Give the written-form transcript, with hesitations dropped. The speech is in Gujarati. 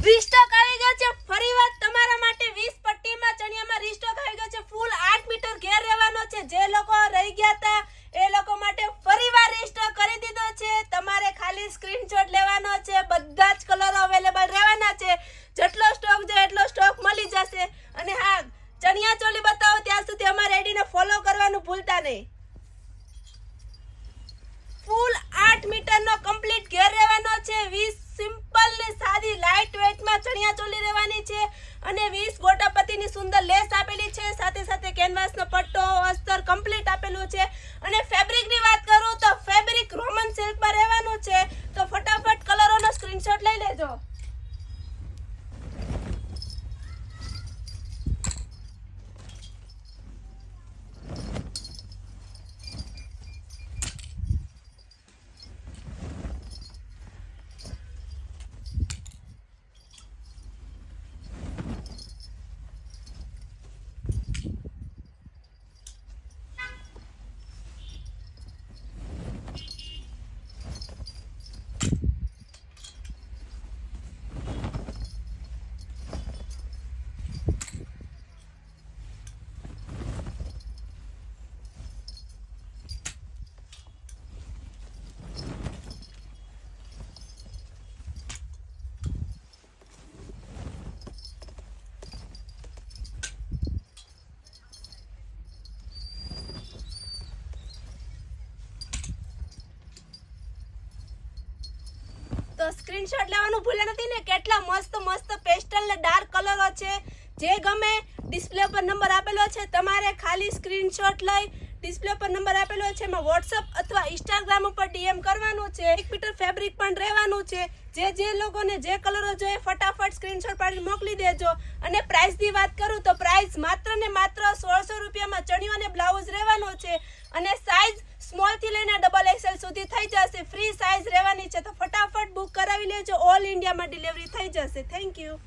રીસ્ટોક આવી ગયો છે ફરીવાર તમારા માટે 20 પટ્ટીમાં ચણિયામાં રીસ્ટોક આવી ગયો છે ફૂલ 8 મીટર ઘેર રહેવાનો છે જે લોકો રહી ગયા હતા એ લોકો માટે ફરીવાર રીસ્ટોક કરી દીધો છે તમારે ખાલી સ્ક્રીનશોટ લેવાનો છે બધા જ કલરો અવેલેબલ રહેવાના છે જેટલો સ્ટોક જોઈએ એટલો સ્ટોક મળી જશે અને હા ચણિયા ચોલી બતાવો ત્યાં સુધી અમારા આઈડીને ફોલો કરવાનું ભૂલતા નહીં ફૂલ 8 મીટરનો કમ્પ્લીટ ઘેર રહેવાનો છે 20 સિમ્પલ ને સાદી લાઇટ વેઇટમાં ચણિયા ચોલી રહેવાની છે અને 20 ગોટાપતિની સુંદર લેસ આપેલી છે સાથે સાથે કેનવાસનો પટ્ટો અસ્તર કમ્પ્લીટ આપેલું છે અને ફેબ્રિકની વાત કરું તો ફેબ્રિક રોમન સિલ્કમાં રહેવાનું છે તો ફટાફટ કલરોનો સ્ક્રીનશોટ લઈ લેજો તો સ્ક્રીનશોટ લેવાનું ભૂલ્યા નથી ને કેટલા મસ્ત મસ્ત પેસ્ટલ ને ડાર્ક કલરો છે જે ગમે ડિસ્પ્લે પર નંબર આપેલો છે તમારે ખાલી સ્ક્રીનશોટ લઈ ડિસ્પ્લે પર નંબર આપેલો છે એમાં વોટ્સઅપ અથવા ઇન્સ્ટાગ્રામ ઉપર ડીએમ કરવાનું છે 1 મીટર ફેબ્રિક પણ રહેવાનું છે જે લોકોને જે કલરો જોઈએ ફટાફટ સ્ક્રીનશોટ પાડી મોકલી દેજો અને પ્રાઇસની વાત કરું તો પ્રાઇસ માત્ર ને માત્ર 1600 રૂપિયામાં ચણિયો અને બ્લાઉઝ રહેવાનો છે અને સાઇઝ સ્મોલ થી લઈને ડબલ XL સુધી થઈ જશે ફ્રી સાઇઝ રહેવાની છે તો ફટાફટ બુક કરાવી લેજો ઓલ ઇન્ડિયામાં ડિલિવરી થઈ જશે થેન્ક યુ